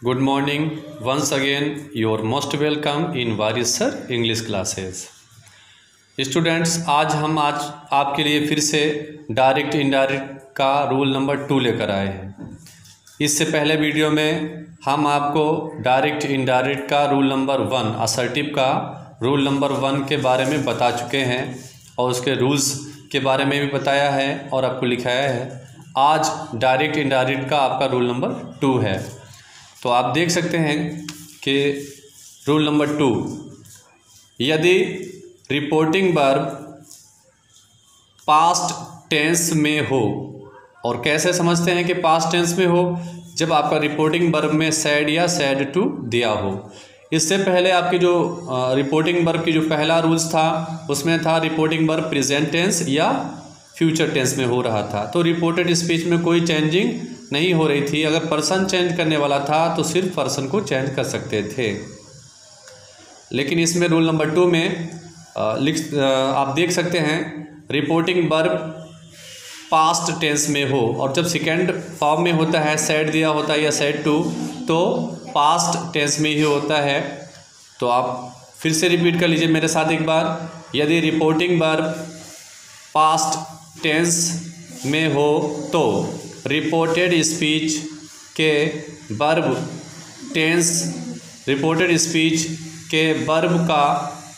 Good morning. Once again, you're most welcome in Varis Sir English classes. Students, आज आपके लिए फिर से डायरेक्ट इनडायरेक्ट का रूल नंबर 2 लेकर आए हैं। इससे पहले वीडियो में हम आपको डायरेक्ट इनडायरेक्ट का रूल नंबर 1 असर्टिव का रूल नंबर 1 के बारे में बता चुके हैं और उसके रूल्स के बारे में भी बताया है और आपको लिखाया है। आज डायरेक्ट इनडायरेक्ट का आपका रूल नंबर 2 है। तो आप देख सकते हैं कि रूल नंबर 2, यदि रिपोर्टिंग वर्ब पास्ट टेंस में हो, और कैसे समझते हैं कि पास्ट टेंस में हो, जब आपका रिपोर्टिंग वर्ब में सैड या सैड टू दिया हो। इससे पहले आपकी जो रिपोर्टिंग वर्ब की जो पहला रूल्स था उसमें था रिपोर्टिंग वर्ब प्रेजेंट टेंस या फ्यूचर टेंस में हो रहा था, तो रिपोर्टेड स्पीच में कोई चेंजिंग नहीं हो रही थी। अगर पर्सन चेंज करने वाला था तो सिर्फ पर्सन को चेंज कर सकते थे। लेकिन इसमें रूल नंबर 2 में आप देख सकते हैं रिपोर्टिंग वर्ब पास्ट टेंस में हो और जब सेकेंड फॉर्म में होता है, सैड दिया होता है या सैड टू, तो पास्ट टेंस में ही होता है। तो आप फिर से रिपीट कर लीजिए मेरे साथ एक बार। यदि रिपोर्टिंग वर्ब पास्ट टेंस में हो तो रिपोर्टेड स्पीच के वर्ब टेंस रिपोर्टेड स्पीच के वर्ब का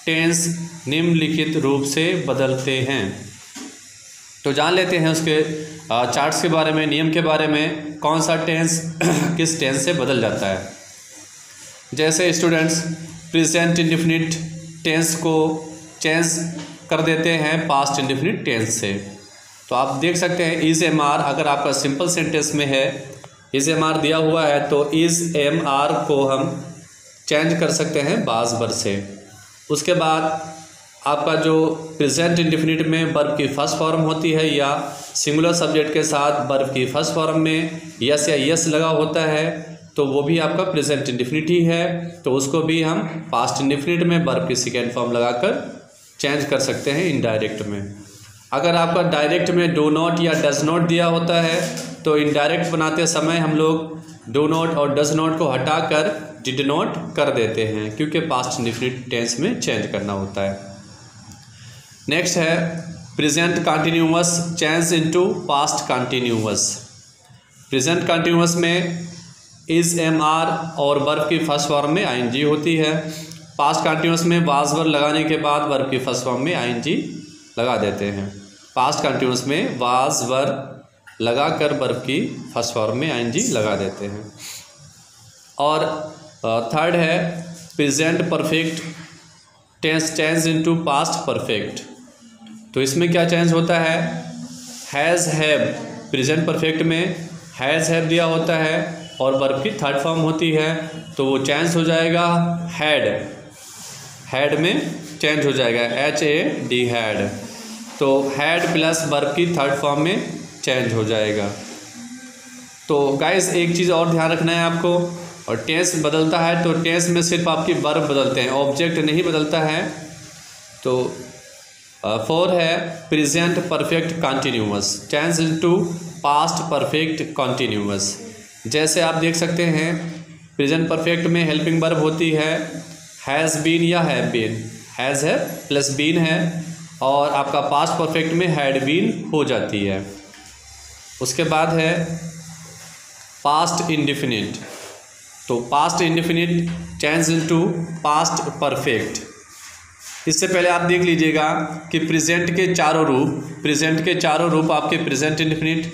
टेंस निम्नलिखित रूप से बदलते हैं। तो जान लेते हैं उसके चार्ट्स के बारे में, नियम के बारे में, कौन सा टेंस किस टेंस से बदल जाता है। जैसे स्टूडेंट्स प्रेजेंट इंडेफिनिट टेंस को चेंज कर देते हैं पास्ट इंडेफिनिट टेंस से। तो आप देख सकते हैं इज एम आर, अगर आपका सिंपल सेंटेंस में है इज एम आर दिया हुआ है तो इज एम आर को हम चेंज कर सकते हैं बाज वर्ब से। उसके बाद आपका जो प्रेजेंट इंडेफिनिट में वर्ब की फर्स्ट फॉर्म होती है या सिंगुलर सब्जेक्ट के साथ वर्ब की फर्स्ट फॉर्म में यस या यस लगा होता है तो वो भी आपका प्रेजेंट इंडेफिनिट ही है, तो उसको भी हम पास्ट इंडेफिनिट में वर्ब की सेकेंड फॉर्म लगाकर चेंज कर सकते हैं इनडायरेक्ट में। अगर आपका डायरेक्ट में डू नॉट या डज नॉट दिया होता है तो इनडायरेक्ट बनाते समय हम लोग डू नॉट और डज नॉट को हटाकर डिड नॉट कर देते हैं, क्योंकि पास्ट इंडेफिनिट टेंस में चेंज करना होता है। नेक्स्ट है present continuous change into past continuous. Present continuous में इज एम आर और वर्ब की फर्स्ट फॉर्म में आईएनजी होती है। पास्ट कंटिन्यूअस में वाज वर्ब लगाने के बाद वर्ब की फर्स्ट फॉर्म में आईएनजी लगा देते हैं। पास्ट कंटिन्यूअस में वाज वर्ब लगाकर वर्ब की फर्स्ट फॉर्म में आईएनजी लगा देते हैं। और थर्ड है present perfect tense change into past perfect. तो इसमें क्या चेंज होता है, हैज़ हैव, प्रेजेंट परफेक्ट में हैज़ हैव दिया होता है और वर्ब की थर्ड फॉर्म होती है तो वो चेंज हो जाएगा हैड, हैड में चेंज हो जाएगा HAD हैड, तो हैड प्लस वर्ब की थर्ड फॉर्म में चेंज हो जाएगा। तो गाइस एक चीज़ और ध्यान रखना है आपको, और टेंस बदलता है तो टेंस में सिर्फ आपकी वर्ब बदलते हैं, ऑब्जेक्ट नहीं बदलता है। तो 4 है present perfect continuous change into past perfect continuous. जैसे आप देख सकते हैं प्रेजेंट परफेक्ट में हेल्पिंग वर्ब होती है हैज़ बीन या हैव बीन, हैज़ है प्लस बीन है, और आपका पास्ट परफेक्ट में हैड बीन हो जाती है। उसके बाद है पास्ट इंडेफिनिट। तो past indefinite change into past perfect. इससे पहले आप देख लीजिएगा कि प्रेजेंट के चारों रूप आपके present indefinite,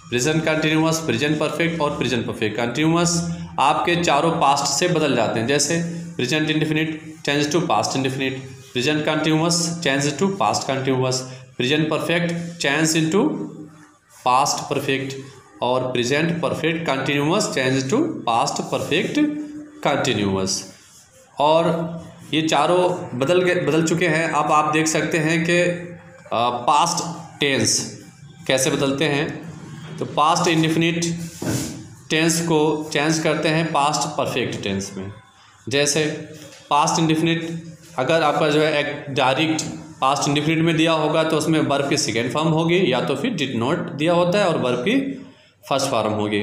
present continuous, present perfect और प्रेजेंट परफेक्ट कंटिन्यूअस आपके चारों पास्ट से बदल जाते हैं। जैसे present indefinite change to past indefinite, present continuous change to past continuous, present perfect change into past perfect और present perfect continuous change to past perfect continuous. और ये चारों बदल चुके हैं। अब आप देख सकते हैं कि पास्ट टेंस कैसे बदलते हैं। तो पास्ट इंडेफिनिट टेंस को चेंज करते हैं पास्ट परफेक्ट टेंस में। जैसे पास्ट इंडेफिनिट अगर आपका जो है एक डायरेक्ट पास्ट इंडेफिनिट में दिया होगा तो उसमें वर्ब की सेकेंड फॉर्म होगी, या तो फिर डिड नॉट दिया होता है और वर्ब की फर्स्ट फॉर्म होगी।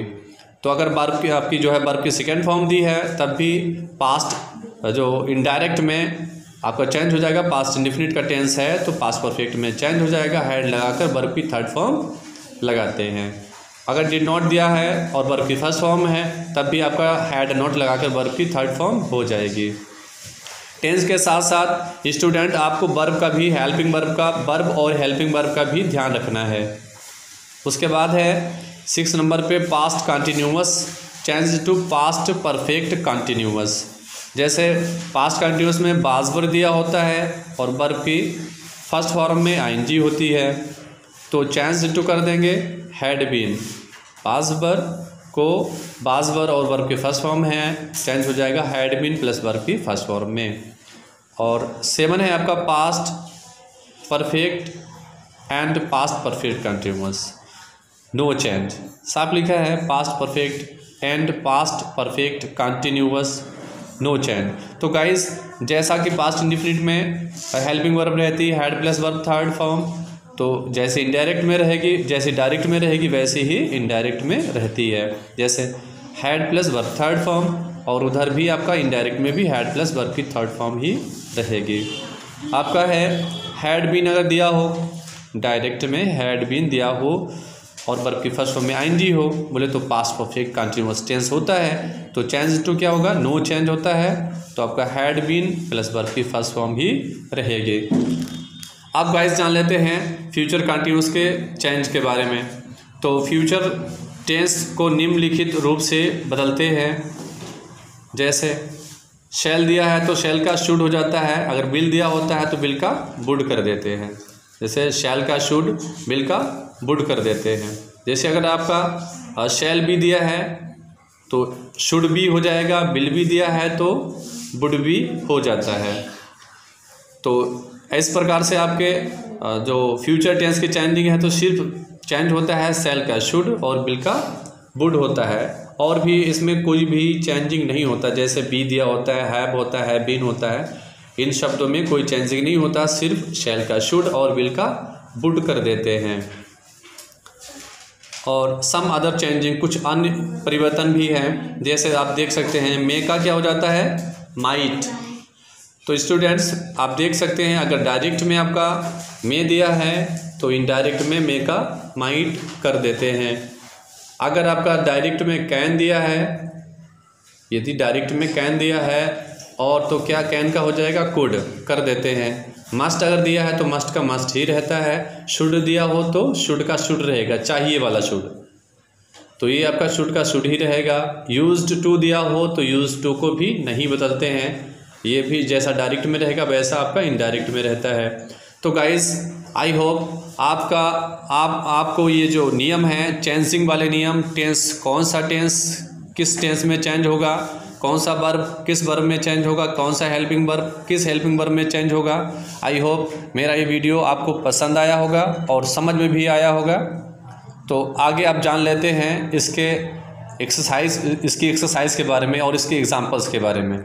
तो अगर वर्ब की आपकी जो है वर्ब की सेकेंड फॉर्म दी है तब भी पास्ट जो इनडायरेक्ट में आपका चेंज हो जाएगा। पास्ट इंडेफिनिट का टेंस है तो पास्ट परफेक्ट में चेंज हो जाएगा, हैड लगाकर वर्ब की थर्ड फॉर्म लगाते हैं। अगर डिड नॉट दिया है और वर्ब की फर्स्ट फॉर्म है तब भी आपका हैड नॉट लगाकर वर्ब की थर्ड फॉर्म हो जाएगी। टेंस के साथ साथ स्टूडेंट आपको वर्ब का भी, हेल्पिंग वर्ब का, वर्ब और हेल्पिंग वर्ब का भी ध्यान रखना है। उसके बाद है 6 नंबर पे past continuous change to past perfect continuous. जैसे पास्ट कंटिन्यूअस में बाज वर्ब दिया होता है और वर्ब की फर्स्ट फॉर्म में आईएनजी होती है, तो चेंज टू कर देंगे हैड बीन। बाज वर्ब को बाज वर्ब और वर्ब की फर्स्ट फॉर्म है, चेंज हो जाएगा हैड बीन प्लस वर्ब की फर्स्ट फॉर्म में। और 7 है आपका past perfect and past perfect continuous, no change. साफ लिखा है past perfect and past perfect continuous, no change. तो गाइस जैसा कि पास्ट इंडेफिनिट में हेल्पिंग वर्ब रहती है had plus verb third form, तो जैसे इनडायरेक्ट में रहेगी, जैसे डायरेक्ट में रहेगी वैसे ही इनडायरेक्ट में रहती है। जैसे had plus verb third form और उधर भी आपका इनडायरेक्ट में भी हैड प्लस वर्ब की थर्ड फॉर्म ही रहेगी। आपका है हैड बीन अगर दिया हो, डायरेक्ट में हैड बीन दिया हो और वर्ब की फर्स्ट फॉर्म में आईएनजी हो, बोले तो पास्ट परफेक्ट कंटिन्यूअस टेंस होता है, तो चेंज टू क्या होगा, नो चेंज होता है, तो आपका हैड बीन प्लस वर्ब की फर्स्ट फॉर्म ही रहेगी। अब गाइस जान लेते हैं फ्यूचर कंटिन्यूअस के चेंज के बारे में। तो फ्यूचर टेंस को निम्नलिखित रूप से बदलते हैं। जैसे शैल दिया है तो शैल का शुड हो जाता है, अगर विल दिया होता है तो विल का वुड कर देते हैं। जैसे शैल का शुड, विल का वुड कर देते हैं। जैसे अगर आपका शैल भी दिया है तो शुड भी हो जाएगा, विल भी दिया है तो वुड भी हो जाता है। तो इस प्रकार से आपके जो फ्यूचर टेंस की चेंजिंग है तो सिर्फ चेंज होता है शैल का शुड और विल का वुड होता है, और भी इसमें कोई भी चेंजिंग नहीं होता। जैसे बी दिया होता है, हैव होता है, बीन होता है, इन शब्दों में कोई चेंजिंग नहीं होता, सिर्फ शैल का शुड और विल का वुड कर देते हैं। और सम अदर चेंजिंग, कुछ अन्य परिवर्तन भी हैं। जैसे आप देख सकते हैं मे का क्या हो जाता है, माइट। तो स्टूडेंट्स आप देख सकते हैं अगर डायरेक्ट में आपका मे दिया है तो इनडायरेक्ट में मे का माइट कर देते हैं। अगर आपका डायरेक्ट में कैन दिया है, यदि डायरेक्ट में कैन दिया है और तो क्या कैन का हो जाएगा, कुड कर देते हैं। मस्ट अगर दिया है तो मस्ट का मस्ट ही रहता है। शुड दिया हो तो शुड का शुड रहेगा, चाहिए वाला शुड, तो ये आपका शुड का शुड ही रहेगा। यूज्ड टू दिया हो तो यूज्ड टू को भी नहीं बदलते हैं, ये भी जैसा डायरेक्ट में रहेगा वैसा आपका इनडायरेक्ट में रहता है। तो गाइस आई होप आपको ये जो नियम है, चेंजिंग वाले नियम, टेंस कौन सा टेंस किस टेंस में चेंज होगा, कौन सा वर्ब किस वर्ब में चेंज होगा, कौन सा हेल्पिंग वर्ब किस हेल्पिंग वर्ब में चेंज होगा। आई होप मेरा ये वीडियो आपको पसंद आया होगा और समझ में भी आया होगा। तो आगे आप जान लेते हैं इसकी एक्सरसाइज के बारे में और इसके एग्जांपल्स के बारे में।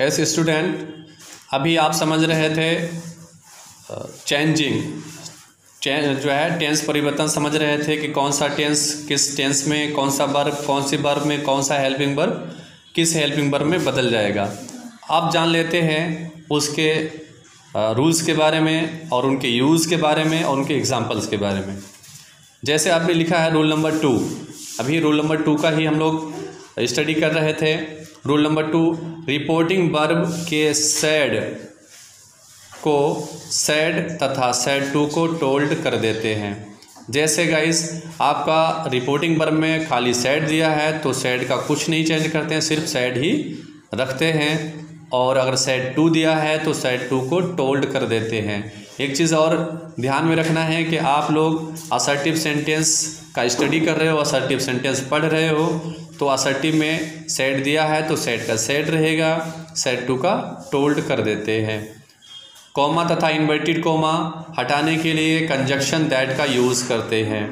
ऐसे स्टूडेंट अभी आप समझ रहे थे जो है टेंस परिवर्तन समझ रहे थे कि कौन सा टेंस किस टेंस में, कौन सा वर्ब कौन सी वर्ब में, कौन सा हेल्पिंग वर्ब किस हेल्पिंग वर्ब में बदल जाएगा। अब जान लेते हैं उसके रूल्स के बारे में और उनके यूज़ के बारे में और उनके एग्जांपल्स के बारे में। जैसे आपने लिखा है रूल नंबर 2, अभी रूल नंबर 2 का ही हम लोग स्टडी कर रहे थे। रूल नंबर 2, रिपोर्टिंग वर्ब के सैड को सैड तथा सैड टू को टोल्ड कर देते हैं। जैसे गाइस आपका रिपोर्टिंग वर्ब में खाली सैड दिया है तो सैड का कुछ नहीं चेंज करते हैं, सिर्फ सैड ही रखते हैं। और अगर सैड टू दिया है तो सैड टू को टोल्ड कर देते हैं। एक चीज़ और ध्यान में रखना है कि आप लोग असर्टिव सेंटेंस का स्टडी कर रहे हो, असर्टिव सेंटेंस पढ़ रहे हो, तो असर्टिव में सैड दिया है तो सैड का सैड रहेगा, सैड टू का टोल्ड कर देते हैं। कॉमा तथा इन्वर्टेड कॉमा हटाने के लिए कंजक्शन दैट का यूज़ करते हैं।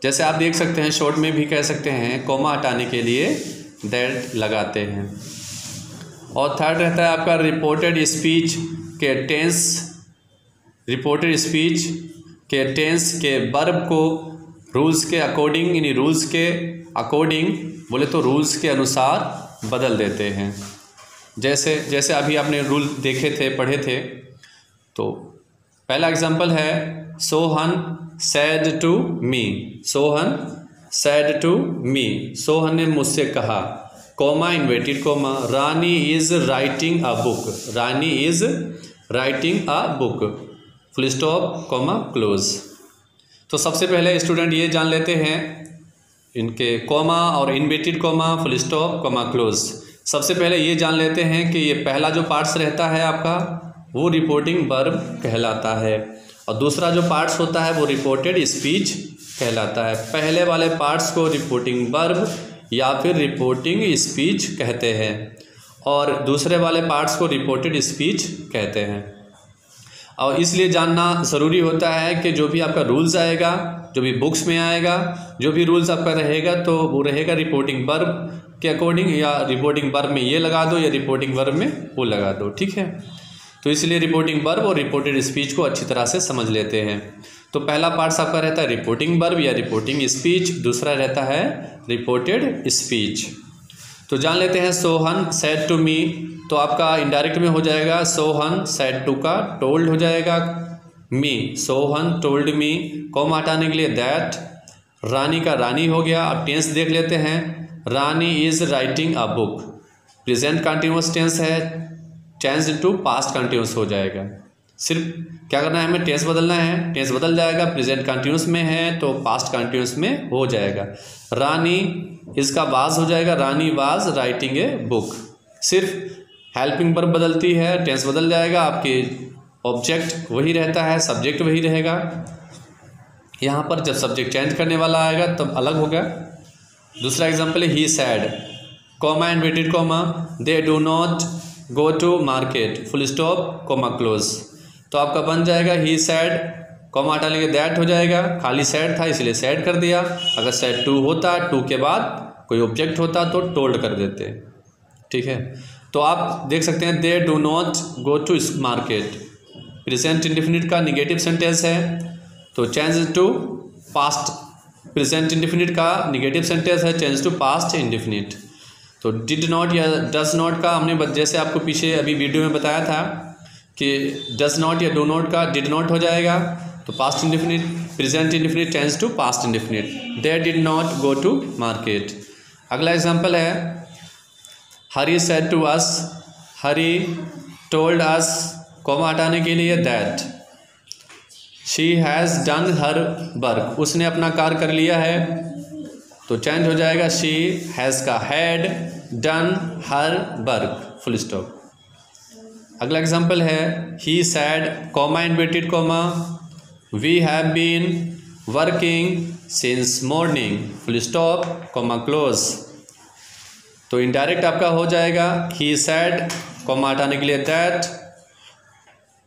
जैसे आप देख सकते हैं शॉर्ट में भी कह सकते हैं, कॉमा हटाने के लिए दैट लगाते हैं। और थर्ड रहता है आपका रिपोर्टेड स्पीच के टेंस, रिपोर्टेड स्पीच के टेंस के वर्ब को रूल्स के अकॉर्डिंग, यानी रूल्स के अकॉर्डिंग बोले तो रूल्स के अनुसार बदल देते हैं। जैसे अभी आपने रूल देखे थे, पढ़े थे। तो पहला एग्जाम्पल है Sohan said to me. Sohan said to me, Sohan ने मुझसे कहा, comma inverted comma, Rani is writing a book. Rani is writing a book, full stop comma close. तो सबसे पहले स्टूडेंट ये जान लेते हैं इनके कॉमा और inverted comma, full stop comma close. सबसे पहले ये जान लेते हैं कि ये पहला जो पार्ट्स रहता है आपका वो रिपोर्टिंग वर्ब कहलाता है, और दूसरा जो पार्ट्स होता है वो रिपोर्टेड स्पीच कहलाता है। पहले वाले पार्ट्स को रिपोर्टिंग वर्ब या फिर रिपोर्टिंग स्पीच कहते हैं, और दूसरे वाले पार्ट्स को रिपोर्टेड स्पीच कहते हैं। और इसलिए जानना ज़रूरी होता है कि जो भी आपका रूल्स आएगा, जो भी बुक्स में आएगा, जो भी रूल्स आपका रहेगा तो वो रहेगा रिपोर्टिंग वर्ब के अकॉर्डिंग, या रिपोर्टिंग वर्ब में ये लगा दो या रिपोर्टिंग वर्ब में वो लगा दो, ठीक है। तो इसलिए रिपोर्टिंग वर्ब और रिपोर्टेड स्पीच को अच्छी तरह से समझ लेते हैं। तो पहला पार्ट्स आपका रहता है रिपोर्टिंग वर्ब या रिपोर्टिंग स्पीच, दूसरा रहता है रिपोर्टेड स्पीच। तो जान लेते हैं सोहन सैड टू मी, तो आपका इनडायरेक्ट में हो जाएगा सोहन सैड टू का टोल्ड हो जाएगा मी, सोहन टोल्ड मी, कॉमा हटाने के लिए दैट, रानी का रानी हो गया। अब टेंस देख लेते हैं, Rani is writing a book, present continuous tense है, चेंज टू पास्ट कंटिन्यूअस हो जाएगा। सिर्फ क्या करना है, हमें टेंस बदलना है, टेंस बदल जाएगा, प्रेजेंट कंटिन्यूअस में है तो पास्ट कंटिन्यूअस में हो जाएगा। रानी इसका वाज हो जाएगा, रानी वाज राइटिंग ए बुक। सिर्फ हेल्पिंग वर्ब बदलती है, टेंस बदल जाएगा, आपके ऑब्जेक्ट वही रहता है, सब्जेक्ट वही रहेगा। यहाँ पर जब सब्जेक्ट चेंज करने वाला आएगा तब अलग होगा। दूसरा एग्जाम्पल है he said, comma inverted comma, they do not go to market, full stop comma close. तो आपका बन जाएगा ही सैड, कॉमा हटा लेंगे दैट हो जाएगा, खाली सैड था इसलिए सैड कर दिया। अगर सैड टू होता, टू के बाद कोई ऑब्जेक्ट होता तो टोल्ड कर देते, ठीक है। तो आप देख सकते हैं they do not go to market, present indefinite का निगेटिव सेंटेंस है तो change to past, present indefinite का निगेटिव सेंटेंस है, चेंज टू पास्ट इंडेफिनिट। तो डिड नॉट या डज नॉट का हमने जैसे आपको पीछे अभी वीडियो में बताया था कि डज नॉट या डू नॉट का डिड नॉट हो जाएगा, तो past indefinite, present indefinite change to past indefinite, they did not go to market. अगला एग्जांपल है Hari said to us, Hari told us, comma हटाने के लिए that, she has done her work, उसने अपना कार्य कर लिया है तो चेंज हो जाएगा शी हैज़ का had done her work, full stop. अगला एग्जांपल है he said, comma inverted comma, we have been working since morning, full stop comma close. तो इनडायरेक्ट आपका हो जाएगा ही सैड, कॉमा हटाने के लिए दैट।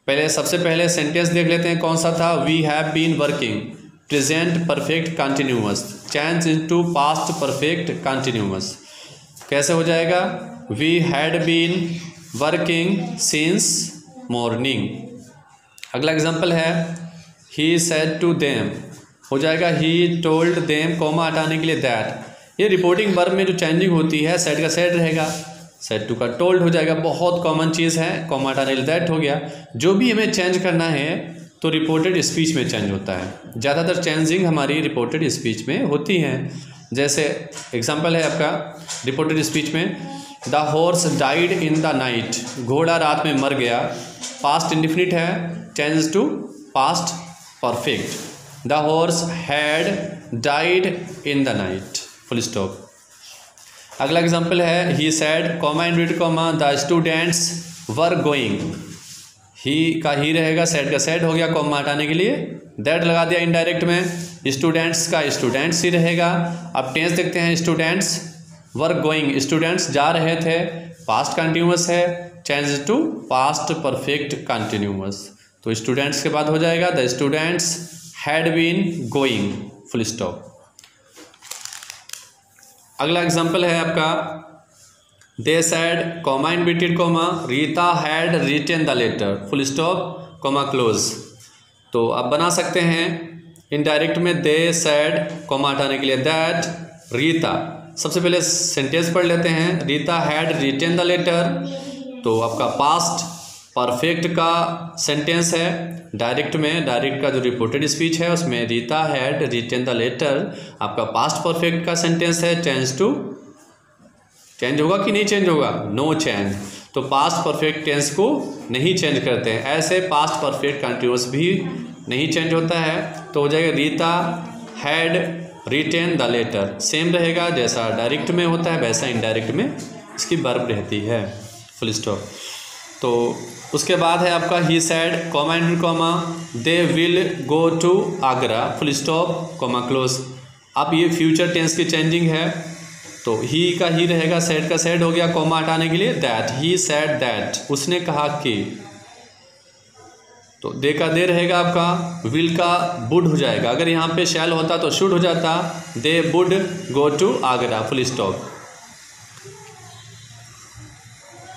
पहले सबसे पहले सेंटेंस देख लेते हैं कौन सा था, we have been working, present perfect continuous, change into past perfect continuous. कैसे हो जाएगा, we had been working since morning. अगला एग्जांपल है ही सेड टू देम, हो जाएगा ही टोल्ड देम, कॉमा हटाने के लिए दैट। ये रिपोर्टिंग वर्ब में जो चेंजिंग होती है सेड का सेड रहेगा, सेड टू का टोल्ड हो जाएगा, बहुत कॉमन चीज़ है, कॉमा हटाने के लिए दैट हो गया। जो भी हमें चेंज करना है तो रिपोर्टेड स्पीच में चेंज होता है, ज़्यादातर चेंजिंग हमारी रिपोर्टेड स्पीच में होती हैं। जैसे एग्जांपल है आपका रिपोर्टेड स्पीच में, the horse died in the night, घोड़ा रात में मर गया, पास्ट इंडिफिनिट है, change to past perfect, the horse had died in the night, full stop. अगला एग्जांपल है he said, comma inverted comma, the students were going, he का he रहेगा, सेड का सेड हो गया, कॉमा हटाने के लिए दैट लगा दिया इनडायरेक्ट में, स्टूडेंट्स का स्टूडेंट्स ही रहेगा। अब टेंस देखते हैं, स्टूडेंट्स वर गोइंग, स्टूडेंट्स जा रहे थे, पास्ट कंटिन्यूअस है, change to past perfect continuous. तो स्टूडेंट्स के बाद हो जाएगा the students had been going, full stop. अगला एग्जांपल है आपका they said, comma inverted comma, Rita had written the letter, full stop comma close. तो आप बना सकते हैं इनडायरेक्ट में दे, सैड, कॉमा हटाने के लिए दैट, रीता। सबसे पहले सेंटेंस पढ़ लेते हैं। Rita had written the letter, तो आपका पास्ट परफेक्ट का सेंटेंस है। डायरेक्ट में, डायरेक्ट का जो रिपोर्टेड स्पीच है उसमें Rita had written the letter आपका पास्ट परफेक्ट का सेंटेंस है। चेंज टू, चेंज होगा कि नहीं चेंज होगा? No change. तो पास्ट परफेक्ट टेंस को नहीं चेंज करते हैं। ऐसे पास्ट परफेक्ट कंटिन्यूअस भी नहीं चेंज होता है। तो हो जाएगा Rita had written the letter. Same रहेगा, जैसा डायरेक्ट में होता है वैसा इनडायरेक्ट में इसकी वर्ब रहती है। Full stop. तो उसके बाद है आपका he said, comma and comma, they will go to Agra, full stop, comma close. अब ये फ्यूचर टेंस की चेंजिंग है, तो ही का ही रहेगा, सैड का सैड हो गया, कॉमा हटाने के लिए दैट, ही सैड दैट, उसने कहा कि। तो दे का दे रहेगा आपका, विल का वुड हो जाएगा। अगर यहाँ पे शैल होता तो शुड हो जाता, they would go to Agra, full stop.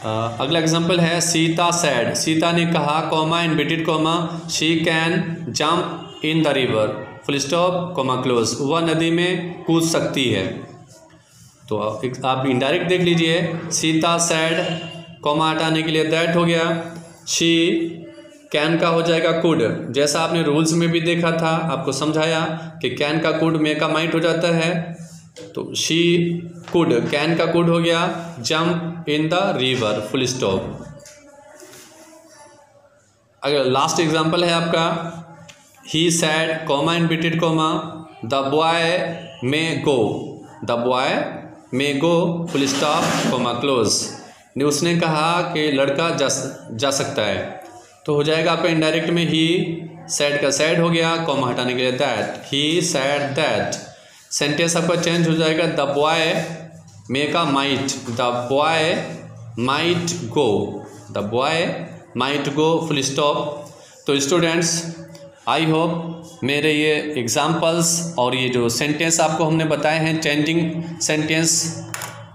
अगला एग्जांपल है सीता सैड, सीता ने कहा, comma inverted comma, she can jump in the river, full stop, comma close, वह नदी में कूद सकती है। तो आप इनडायरेक्ट देख लीजिए, सीता सैड, कॉमा हटाने के लिए दैट हो गया, शी कैन का हो जाएगा कुड। जैसा आपने रूल्स में भी देखा था, आपको समझाया कि कैन का कुड मे का माइट हो जाता है, तो शी कुड, कैन का कुड हो गया, jump in the river, full stop. अगर लास्ट एग्जांपल है आपका, he said, comma inverted comma, the boy may go, the boy may go, full stop, comma close. उसने कहा कि लड़का जा सकता है, तो हो जाएगा आपका इनडायरेक्ट में ही सैड का सैड हो गया, कॉमा हटाने के लिए that, he sad that. Sentence आपका चेंज हो जाएगा, द बॉय मे का might, the boy might go, the boy might go, full stop. तो स्टूडेंट्स, आई होप मेरे ये एग्जाम्पल्स और ये जो सेंटेंस आपको हमने बताए हैं चेंजिंग सेंटेंस,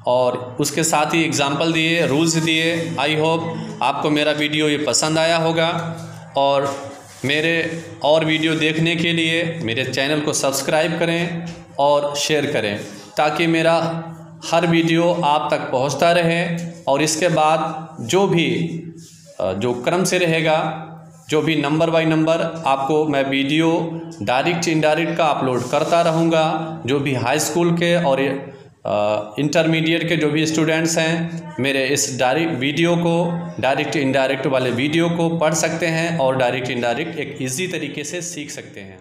और उसके साथ ही एग्जाम्पल दिए, रूल्स दिए, आई होप आपको मेरा वीडियो ये पसंद आया होगा। और मेरे और वीडियो देखने के लिए मेरे चैनल को सब्सक्राइब करें और शेयर करें, ताकि मेरा हर वीडियो आप तक पहुंचता रहे। और इसके बाद जो क्रम से रहेगा, जो भी नंबर बाय नंबर आपको मैं वीडियो डायरेक्ट इनडायरेक्ट का अपलोड करता रहूँगा। जो भी हाई स्कूल के और इंटरमीडिएट के जो भी स्टूडेंट्स हैं, मेरे इस वीडियो को, डायरेक्ट इनडायरेक्ट वाले वीडियो को पढ़ सकते हैं और डायरेक्ट इनडायरेक्ट एक ईजी तरीके से सीख सकते हैं।